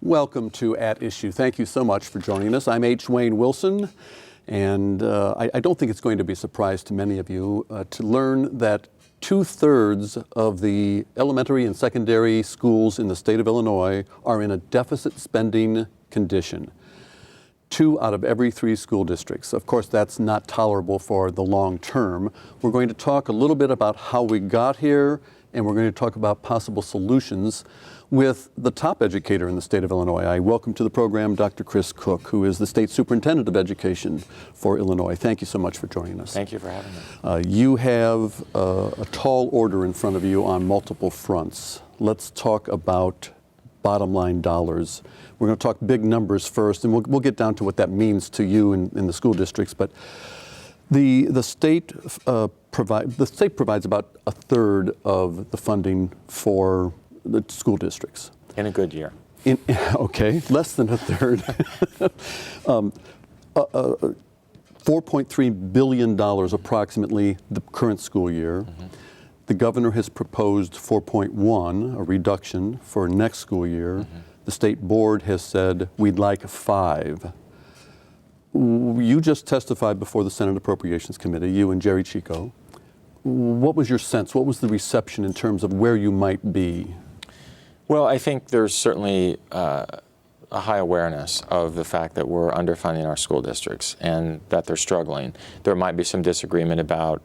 Welcome to At Issue. Thank you so much for joining us. I'm H. Wayne Wilson, and I don't think it's going to be a surprise to many of you to learn that 2/3 of the elementary and secondary schools in the state of Illinois are in a deficit spending condition. 2 out of every 3 school districts. Of course, that's not tolerable for the long term. We're going to talk a little bit about how we got here, and we're going to talk about possible solutions with the top educator in the state of Illinois. I welcome to the program Dr. Chris Cook, who is the State Superintendent of Education for Illinois. Thank you so much for joining us. Thank you for having me. You have a tall order in front of you on multiple fronts. Let's talk about bottom line dollars. We're going to talk big numbers first, and we'll get down to what that means to you in the school districts. But the state provides about 1/3 of the funding for the school districts. In a good year. Okay, less than 1/3. $4.3 billion approximately the current school year. Mm-hmm. The governor has proposed 4.1, a reduction for next school year. Mm-hmm. The state board has said we'd like 5. You just testified before the Senate Appropriations Committee, you and Jerry Chico. What was your sense? What was the reception in terms of where you might be? Well, I think there's certainly a high awareness of the fact that we're underfunding our school districts and that they're struggling. There might be some disagreement about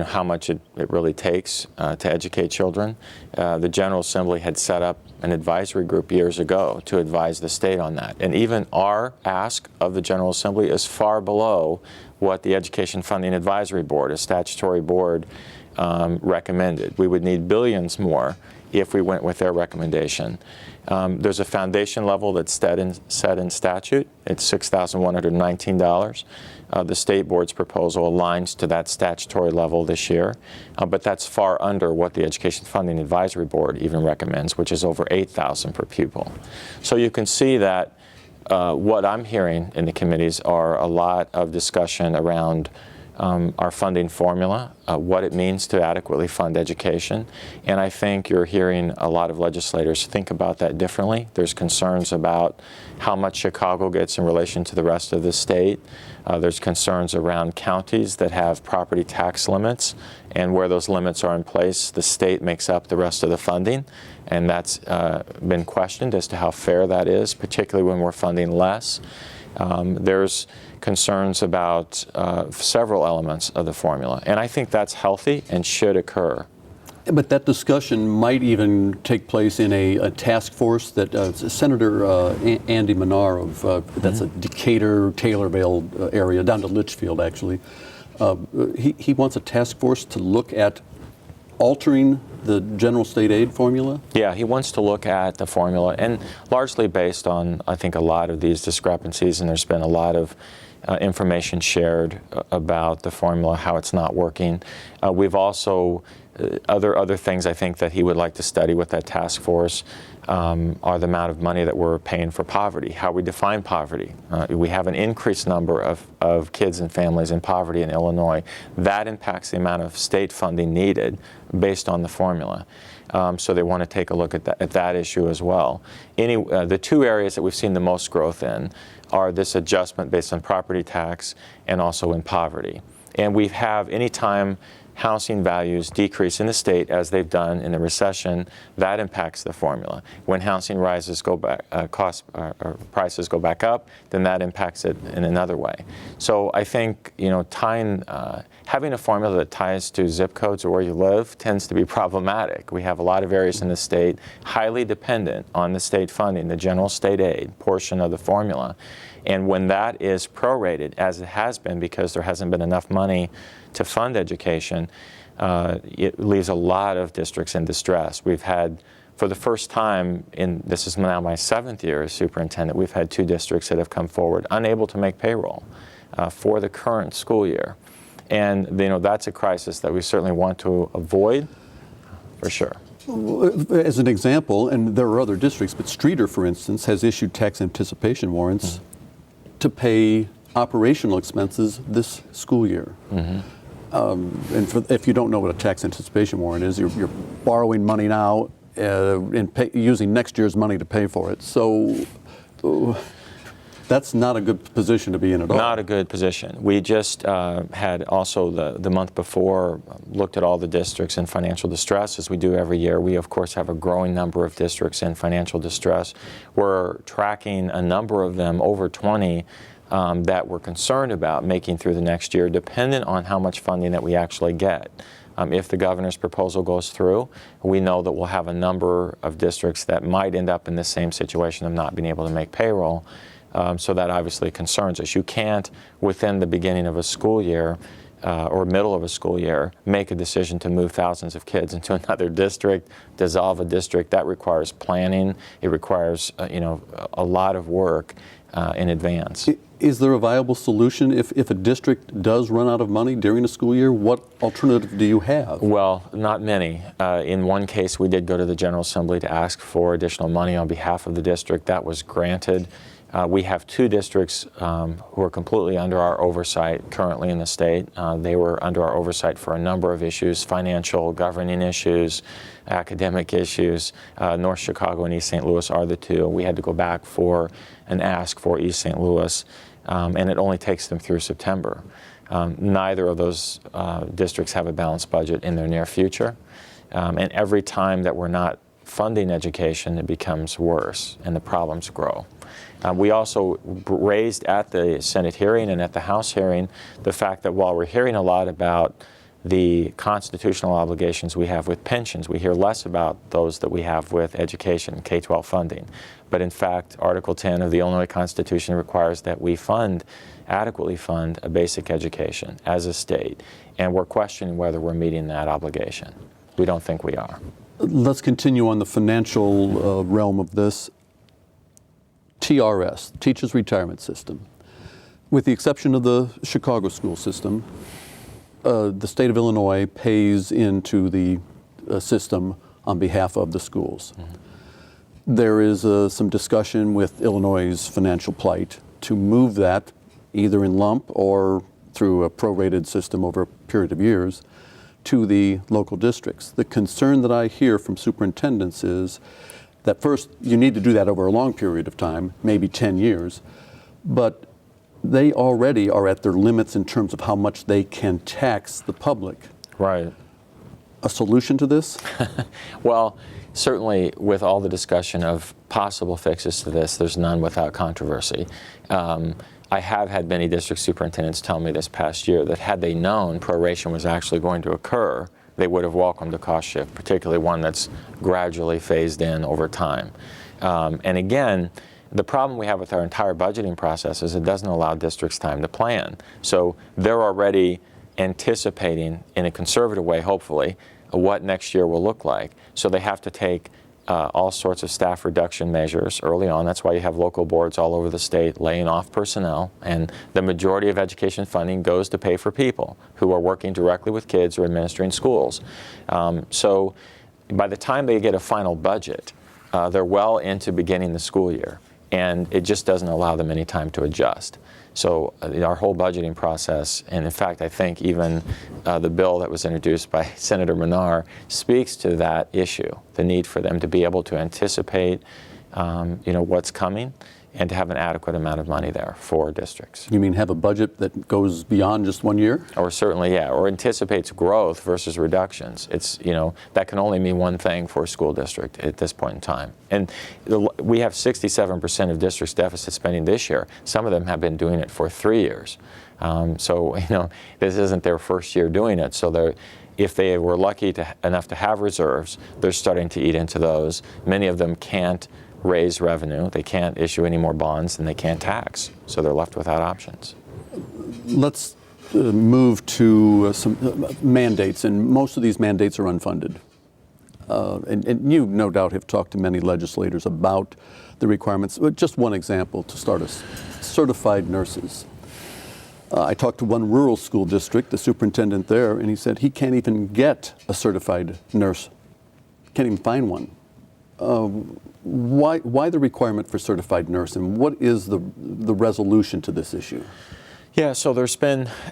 how much it really takes to educate children. The General Assembly had set up an advisory group years ago to advise the state on that. And even our ask of the General Assembly is far below what the Education Funding Advisory Board, a statutory board, recommended. We would need billions more if we went with their recommendation. There's a foundation level that's set in statute. It's $6,119. The state board's proposal aligns to that statutory level this year, but that's far under what the Education Funding Advisory Board even recommends, which is over $8,000 per pupil. So you can see that what I'm hearing in the committees are a lot of discussion around our funding formula, what it means to adequately fund education. And I think you're hearing a lot of legislators think about that differently. There's concerns about how much Chicago gets in relation to the rest of the state. There's concerns around counties that have property tax limits, and where those limits are in place, the state makes up the rest of the funding. And that's been questioned as to how fair that is, particularly when we're funding less. There's concerns about several elements of the formula, and I think that's healthy and should occur. But that discussion might even take place in a task force that Senator Andy Manar of, that's a Decatur, Taylorville area, down to Litchfield actually, he wants a task force to look at altering the general state aid formula? Yeah, he wants to look at the formula, and largely based on, I think, a lot of these discrepancies, and there's been a lot of information shared about the formula, how it's not working. We've also, other things I think that he would like to study with that task force are the amount of money that we're paying for poverty, how we define poverty. We have an increased number of kids and families in poverty in Illinois. That impacts the amount of state funding needed based on the formula. So they want to take a look at that issue as well. The 2 areas that we've seen the most growth in are this adjustment based on property tax and also in poverty. And we have, anytime housing values decrease in the state, as they've done in the recession, that impacts the formula. When housing prices go back up, then that impacts it in another way. So I think having a formula that ties to zip codes or where you live tends to be problematic. We have a lot of areas in the state highly dependent on the state funding, the general state aid portion of the formula. And when that is prorated, as it has been because there hasn't been enough money to fund education, it leaves a lot of districts in distress. We've had, for the first time, this is now my 7th year as superintendent, we've had 2 districts that have come forward unable to make payroll for the current school year. And that's a crisis that we certainly want to avoid, for sure. As an example, and there are other districts, but Streeter, for instance, has issued tax anticipation warrants to pay operational expenses this school year. And if you don't know what a tax anticipation warrant is, you're borrowing money now using next year's money to pay for it. So that's not a good position to be in at all. Not a good position. We just had also the month before looked at all the districts in financial distress, as we do every year. We, of course, have a growing number of districts in financial distress. We're tracking a number of them, over 20, that we're concerned about making through the next year, dependent on how much funding that we actually get. If the governor's proposal goes through, we know that we'll have a number of districts that might end up in the same situation of not being able to make payroll. So that obviously concerns us. You can't, within the beginning of a school year or middle of a school year, make a decision to move thousands of kids into another district, dissolve a district. That requires planning. It requires a lot of work in advance. Is there a viable solution if a district does run out of money during a school year? What alternative do you have? Well, not many. In one case, we did go to the General Assembly to ask for additional money on behalf of the district. That was granted. We have 2 districts who are completely under our oversight currently in the state. They were under our oversight for a number of issues: financial, governing issues, academic issues. North Chicago and East St. Louis are the 2. We had to go back for an ask for East St. Louis, and it only takes them through September. Neither of those districts have a balanced budget in their near future, and every time that we're not funding education, it becomes worse and the problems grow. We also raised at the Senate hearing and at the House hearing the fact that while we're hearing a lot about the constitutional obligations we have with pensions, we hear less about those that we have with education, K-12 funding. But in fact, Article 10 of the Illinois Constitution requires that we adequately fund a basic education as a state, and we're questioning whether we're meeting that obligation. We don't think we are. Let's continue on the financial realm of this. TRS, Teachers Retirement System. With the exception of the Chicago school system, the state of Illinois pays into the system on behalf of the schools. Mm-hmm. There is some discussion with Illinois' financial plight to move that either in lump or through a prorated system over a period of years to the local districts. The concern that I hear from superintendents is that first, you need to do that over a long period of time, maybe 10 years, but they already are at their limits in terms of how much they can tax the public. Right. A solution to this? Well, certainly with all the discussion of possible fixes to this, there's none without controversy. I have had many district superintendents tell me this past year that had they known proration was actually going to occur, they would have welcomed a cost shift, particularly one that's gradually phased in over time. And again, the problem we have with our entire budgeting process is it doesn't allow districts time to plan. So they're already anticipating, in a conservative way, hopefully, what next year will look like. So they have to take all sorts of staff reduction measures early on. That's why you have local boards all over the state laying off personnel, and the majority of education funding goes to pay for people who are working directly with kids or administering schools. So by the time they get a final budget, they're well into beginning the school year, and it just doesn't allow them any time to adjust. So our whole budgeting process, and in fact I think even the bill that was introduced by Senator Menard speaks to that issue, the need for them to be able to anticipate what's coming and to have an adequate amount of money there for districts. You mean have a budget that goes beyond just 1 year? Or certainly, yeah, or anticipates growth versus reductions. It's, that can only mean one thing for a school district at this point in time. And we have 67% of districts deficit spending this year. Some of them have been doing it for 3 years. So, this isn't their first year doing it. So if they were lucky enough to have reserves, they're starting to eat into those. Many of them can't raise revenue, they can't issue any more bonds, and they can't tax. So they're left without options. Let's move to some mandates, and most of these mandates are unfunded. And you no doubt have talked to many legislators about the requirements. Just one example to start us, certified nurses. I talked to one rural school district, the superintendent there, and he said he can't even get a certified nurse, can't even find one. Why the requirement for certified nurse, and what is the resolution to this issue? Yeah, so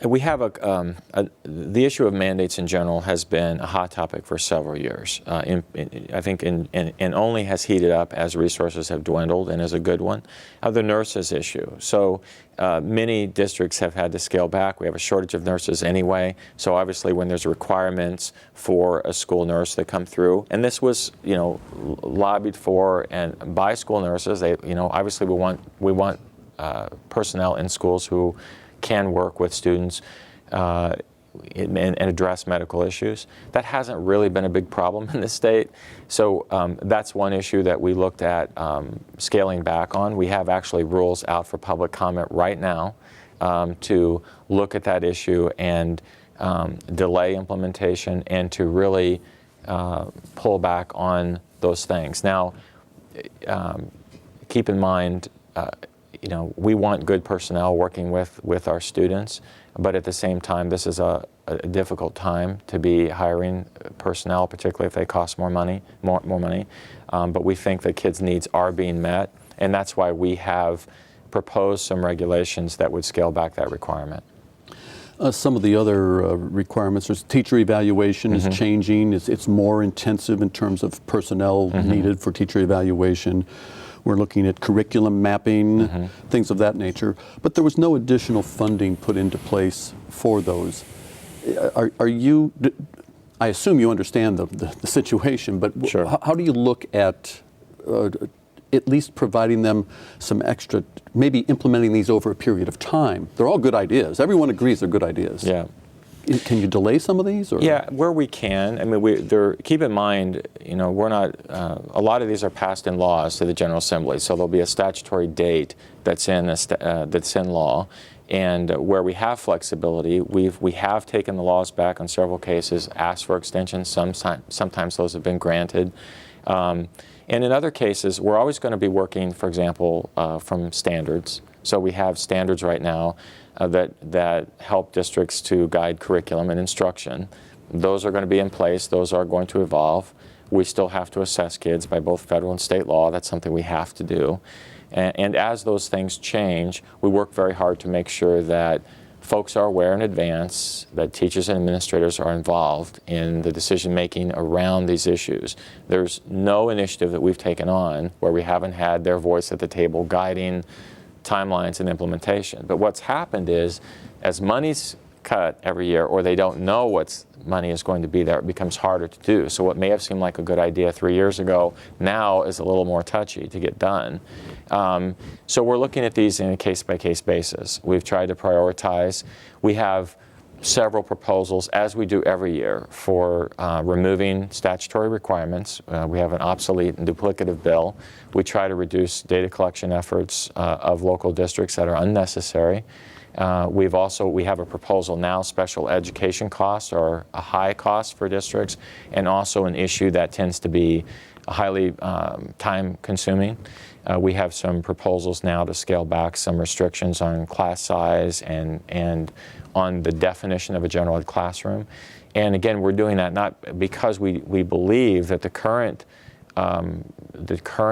we have the issue of mandates in general has been a hot topic for several years. I think and only has heated up as resources have dwindled, and is a good one. The nurses issue. So many districts have had to scale back. We have a shortage of nurses anyway. So obviously when there's requirements for a school nurse that come through, and this was, lobbied for and by school nurses, they, obviously we want personnel in schools who can work with students and address medical issues. That hasn't really been a big problem in this state. So that's one issue that we looked at scaling back on. We have actually rules out for public comment right now to look at that issue and delay implementation and to really pull back on those things. Now, keep in mind, we want good personnel working with our students, but at the same time, this is a difficult time to be hiring personnel, particularly if they cost more money. But we think that kids' needs are being met, and that's why we have proposed some regulations that would scale back that requirement. Some of the other requirements, there's teacher evaluation is changing. It's more intensive in terms of personnel needed for teacher evaluation. We're looking at curriculum mapping, things of that nature. But there was no additional funding put into place for those. I assume you understand the situation, but Sure. How do you look at least providing them some extra, maybe implementing these over a period of time? They're all good ideas. Everyone agrees they're good ideas. Yeah. Can you delay some of these? Or? Yeah, where we can. I mean, keep in mind, we're not. A lot of these are passed in laws to the General Assembly, so there'll be a statutory date that's in law, and where we have flexibility, we have taken the laws back on several cases, asked for extensions. Sometimes those have been granted. And in other cases, we're always going to be working, for example, from standards. So we have standards right now that help districts to guide curriculum and instruction. Those are going to be in place. Those are going to evolve. We still have to assess kids by both federal and state law. That's something we have to do. And as those things change, we work very hard to make sure that folks are aware in advance, that teachers and administrators are involved in the decision making around these issues. There's no initiative that we've taken on where we haven't had their voice at the table guiding timelines and implementation. But what's happened is, as money's cut every year, or they don't know what money is going to be there, it becomes harder to do. So what may have seemed like a good idea 3 years ago now is a little more touchy to get done. So we're looking at these in a case-by-case basis. We've tried to prioritize. We have several proposals, as we do every year, for removing statutory requirements. We have an obsolete and duplicative bill. We try to reduce data collection efforts of local districts that are unnecessary. We have a proposal now, special education costs are a high cost for districts, and also an issue that tends to be highly time consuming. We have some proposals now to scale back some restrictions on class size and on the definition of a general ed classroom. And again, we're doing that not because we believe that the current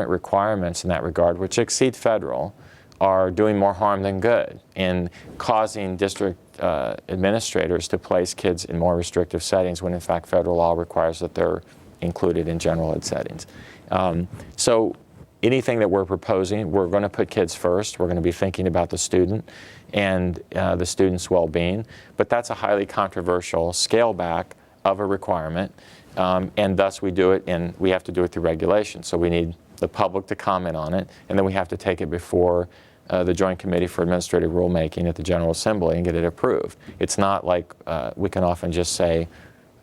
requirements in that regard, which exceed federal, are doing more harm than good in causing district administrators to place kids in more restrictive settings when in fact federal law requires that they're included in general ed settings. So anything that we're proposing, we're going to put kids first. We're going to be thinking about the student and the student's well-being. But that's a highly controversial scale back of a requirement, and thus we do it, and we have to do it through regulation. So we need the public to comment on it, and then we have to take it before the Joint Committee for Administrative Rulemaking at the General Assembly and get it approved. It's not like we can often just say,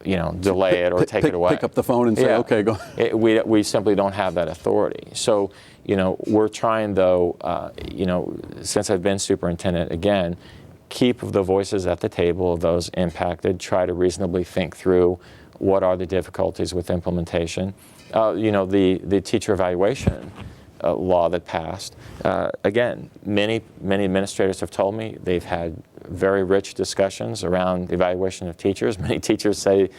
delay it or take it away. Pick up the phone and say, okay, go. We simply don't have that authority. So, we're trying, though, since I've been superintendent, again, keep the voices at the table of those impacted, try to reasonably think through what are the difficulties with implementation. The teacher evaluation law that passed, again, many administrators have told me they've had very rich discussions around the evaluation of teachers. Many teachers say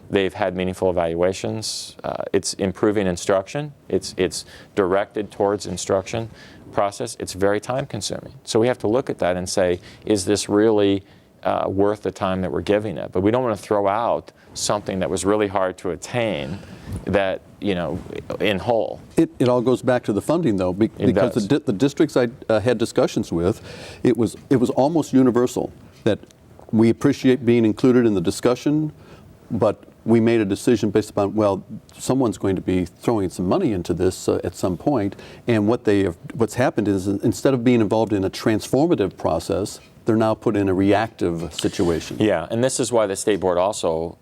they've had meaningful evaluations. It's improving instruction. It's directed towards instruction, process, it's very time consuming. So we have to look at that and say, is this really worth the time that we're giving it? But we don't want to throw out something that was really hard to attain that, in whole. It all goes back to the funding, though, because the districts I had discussions with, it was almost universal that we appreciate being included in the discussion, but we made a decision based upon, well, someone's going to be throwing some money into this at some point, and what's happened is instead of being involved in a transformative process, they're now put in a reactive situation. Yeah, and this is why the state board also,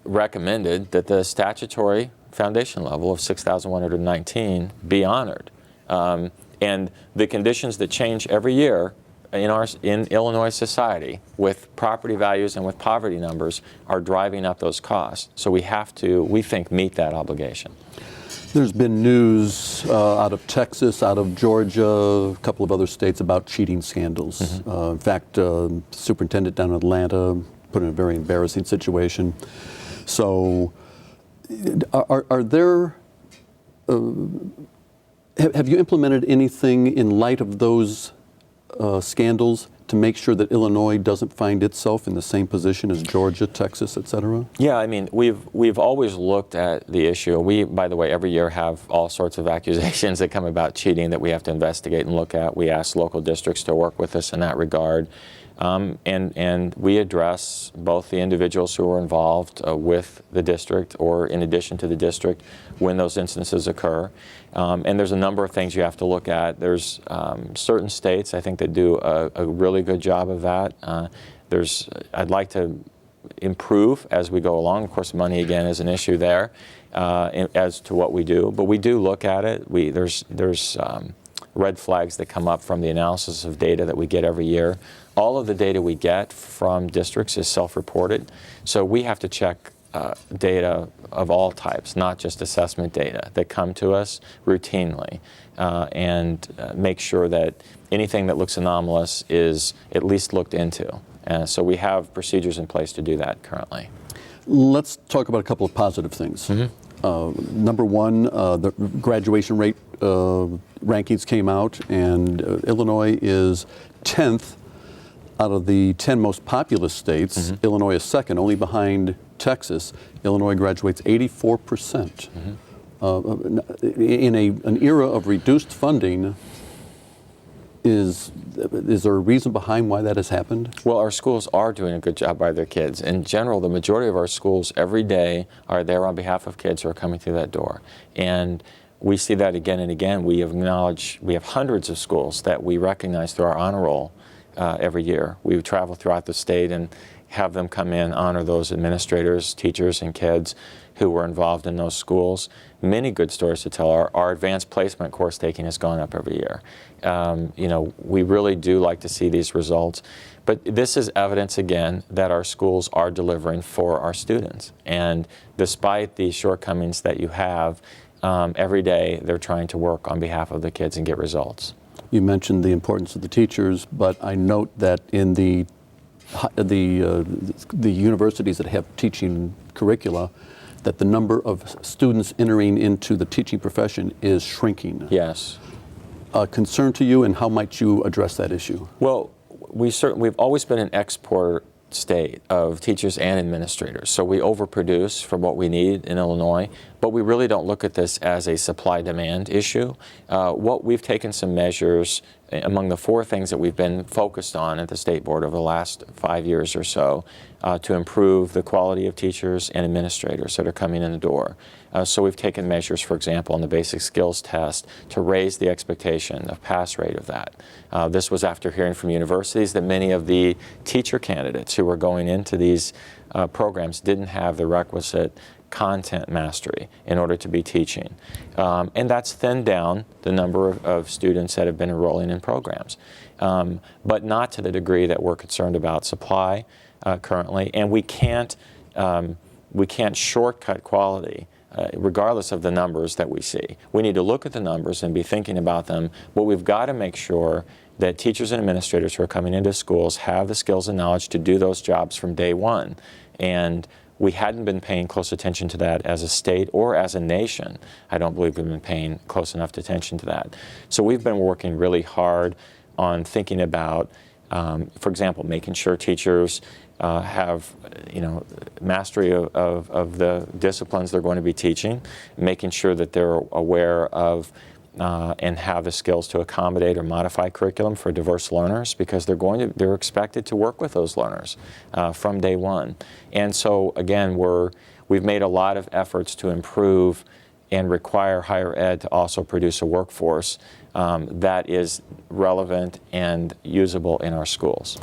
recommended that the statutory foundation level of 6,119 be honored. And the conditions that change every year in Illinois society with property values and with poverty numbers are driving up those costs. So we have to, we think, meet that obligation. There's been news out of Texas, out of Georgia, a couple of other states about cheating scandals. Mm-hmm. In fact, superintendent down in Atlanta put in a very embarrassing situation. So are there, have you implemented anything in light of those scandals to make sure that Illinois doesn't find itself in the same position as Georgia, Texas, et cetera? Yeah, I mean, we've always looked at the issue. We, by the way, every year have all sorts of accusations that come about cheating that we have to investigate and look at. We ask local districts to work with us in that regard. And we address both the individuals who are involved with the district or in addition to the district when those instances occur. And there's a number of things you have to look at. There's certain states, I think, that do a really good job of that. I'd like to improve as we go along. Of course, money, again, is an issue there as to what we do. But we do look at it. There's red flags that come up from the analysis of data that we get every year. All of the data we get from districts is self-reported, so we have to check data of all types, not just assessment data, that come to us routinely, and make sure that anything that looks anomalous is at least looked into. So we have procedures in place to do that currently. Let's talk about a couple of positive things. Mm-hmm. Number one, the graduation rate rankings came out, and Illinois is 10th out of the 10 most populous states. Mm-hmm. Illinois is second, only behind Texas. Illinois graduates 84%. Mm-hmm. In an era of reduced funding, is there a reason behind why that has happened? Well, our schools are doing a good job by their kids. In general, the majority of our schools every day are there on behalf of kids who are coming through that door. And we see that again and again. We have hundreds of schools that we recognize through our honor roll every year. We travel throughout the state and have them come in, honor those administrators, teachers, and kids who were involved in those schools. Many good stories to tell. Our advanced placement course taking has gone up every year. We really do like to see these results. But this is evidence, again, that our schools are delivering for our students. And despite the shortcomings that you have, every day they're trying to work on behalf of the kids and get results. You mentioned the importance of the teachers, but I note that in the universities that have teaching curricula, that the number of students entering into the teaching profession is shrinking. Yes. A concern to you, and how might you address that issue? Well, we've always been an export state of teachers and administrators, so we overproduce for what we need in Illinois, but we really don't look at this as a supply-demand issue. What we've taken some measures among the 4 things that we've been focused on at the state board over the last 5 years or so to improve the quality of teachers and administrators that are coming in the door. So we've taken measures, for example, on the basic skills test to raise the expectation of pass rate of that. This was after hearing from universities that many of the teacher candidates who were going into these programs didn't have the requisite content mastery in order to be teaching. And that's thinned down the number of students that have been enrolling in programs, but not to the degree that we're concerned about supply currently. And we can't shortcut quality regardless of the numbers that we see. We need to look at the numbers and be thinking about them, but we've got to make sure that teachers and administrators who are coming into schools have the skills and knowledge to do those jobs from day one. And we hadn't been paying close attention to that as a state or as a nation. I don't believe we've been paying close enough attention to that. So we've been working really hard on thinking about, for example, making sure teachers have mastery of the disciplines they're going to be teaching, making sure that they're aware of and have the skills to accommodate or modify curriculum for diverse learners, because they're expected to work with those learners from day one. And so again, we've made a lot of efforts to improve and require higher ed to also produce a workforce that is relevant and usable in our schools.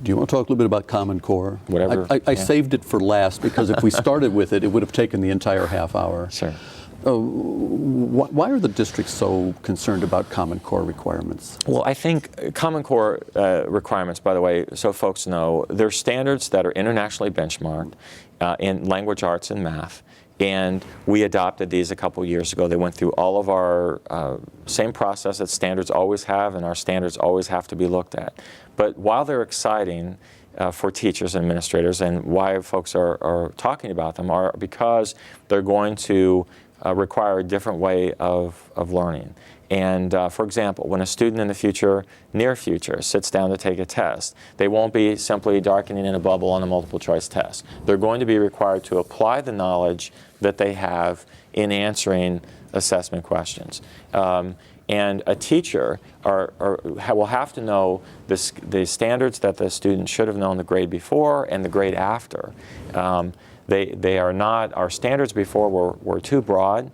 Do you want to talk a little bit about Common Core? Whatever. I saved it for last because if we started with it, it would have taken the entire half hour. Sure. Why are the districts so concerned about Common Core requirements? Well, I think Common Core requirements, by the way, so folks know, they're standards that are internationally benchmarked in language arts and math. And we adopted these a couple years ago. They went through all of our same process that standards always have, and our standards always have to be looked at. But while they're exciting for teachers and administrators, and why folks are talking about them, are because they're going to require a different way of learning. And for example, when a student in the near future, sits down to take a test, they won't be simply darkening in a bubble on a multiple choice test. They're going to be required to apply the knowledge that they have in answering assessment questions. And a teacher will have to know the standards that the student should have known the grade before and the grade after. They are not, our standards before were too broad.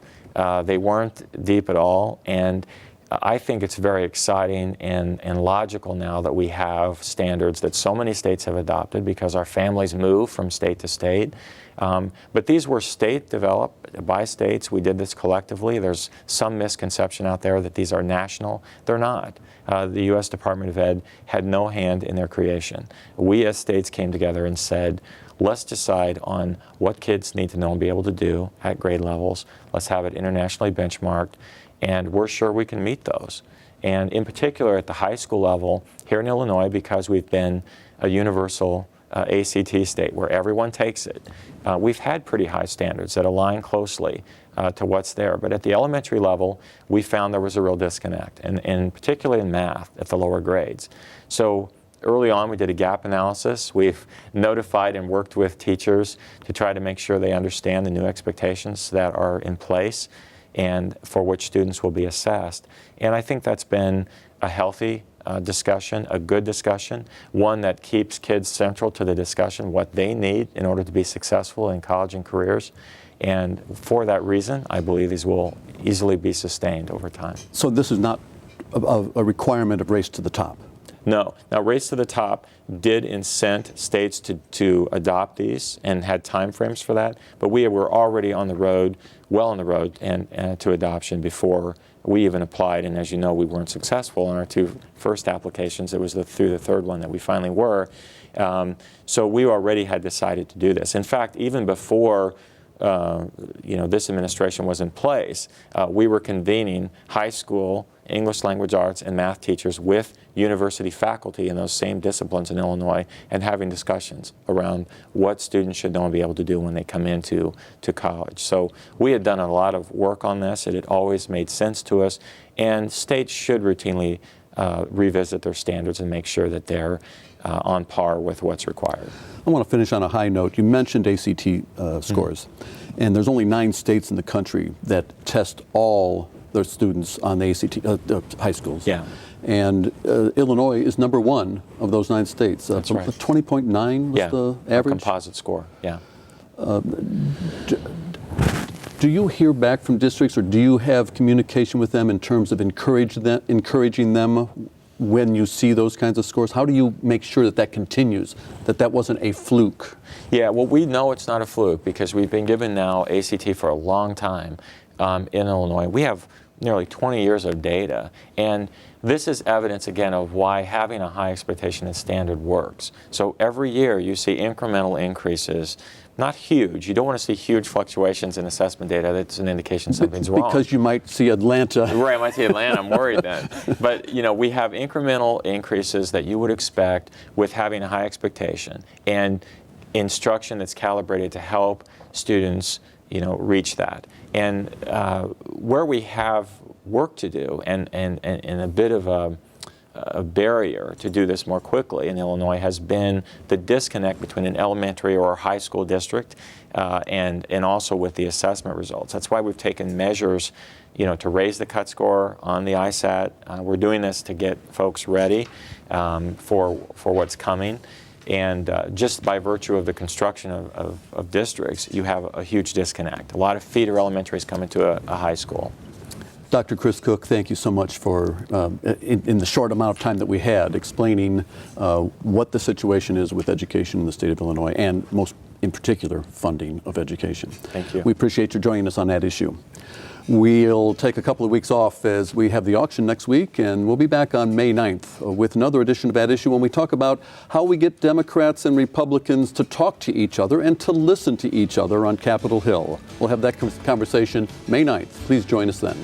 They weren't deep at all, and I think it's very exciting and logical now that we have standards that so many states have adopted, because our families move from state to state. But these were state-developed by states. We did this collectively. There's some misconception out there that these are national. They're not. The U.S. Department of Ed had no hand in their creation. We as states came together and said, let's decide on what kids need to know and be able to do at grade levels. Let's have it internationally benchmarked, and we're sure we can meet those. And in particular at the high school level here in Illinois, because we've been a universal ACT state where everyone takes it, we've had pretty high standards that align closely to what's there. But at the elementary level, we found there was a real disconnect, and particularly in math at the lower grades. So early on, we did a gap analysis. We've notified and worked with teachers to try to make sure they understand the new expectations that are in place and for which students will be assessed. And I think that's been a healthy discussion, a good discussion, one that keeps kids central to the discussion, what they need in order to be successful in college and careers. And for that reason, I believe these will easily be sustained over time. So this is not a requirement of Race to the Top? No. Now, Race to the Top did incent states to adopt these and had time frames for that, but we were already on the road, well on the road and to adoption before we even applied. And as you know, we weren't successful in our two first applications. It was through the third one that we finally were. So we already had decided to do this. In fact, even before this administration was in place, we were convening high school English language arts and math teachers with university faculty in those same disciplines in Illinois and having discussions around what students should know and be able to do when they come into college. So we had done a lot of work on this. It had always made sense to us, and states should routinely revisit their standards and make sure that they're on par with what's required. I want to finish on a high note. You mentioned ACT scores, and there's only 9 states in the country that test all their students on the ACT high schools. Yeah. And Illinois is number 1 of those 9 states. That's right. 20.9 was the average? Composite score, yeah. Do you hear back from districts, or do you have communication with them in terms of encouraging them when you see those kinds of scores? How do you make sure that continues, that wasn't a fluke? Yeah, well, we know it's not a fluke because we've been given now ACT for a long time in Illinois. We have nearly 20 years of data, and this is evidence again of why having a high expectation and standard works. So every year you see incremental increases, not huge. You don't want to see huge fluctuations in assessment data. That's an indication something's wrong. Because you might see Atlanta. Right, I might see Atlanta. I'm worried then. But we have incremental increases that you would expect with having a high expectation. And instruction that's calibrated to help students, reach that. And where we have work to do and a bit of a barrier to do this more quickly in Illinois has been the disconnect between an elementary or a high school district and also with the assessment results. That's why we've taken measures to raise the cut score on the ISAT. We're doing this to get folks ready for what's coming. And just by virtue of the construction of districts, you have a huge disconnect. A lot of feeder elementaries come into a high school. Dr. Chris Cook, thank you so much for, in the short amount of time that we had, explaining what the situation is with education in the state of Illinois and most in particular funding of education. Thank you. We appreciate you joining us on that issue. We'll take a couple of weeks off as we have the auction next week, and we'll be back on May 9th with another edition of At Issue when we talk about how we get Democrats and Republicans to talk to each other and to listen to each other on Capitol Hill. We'll have that conversation May 9th. Please join us then.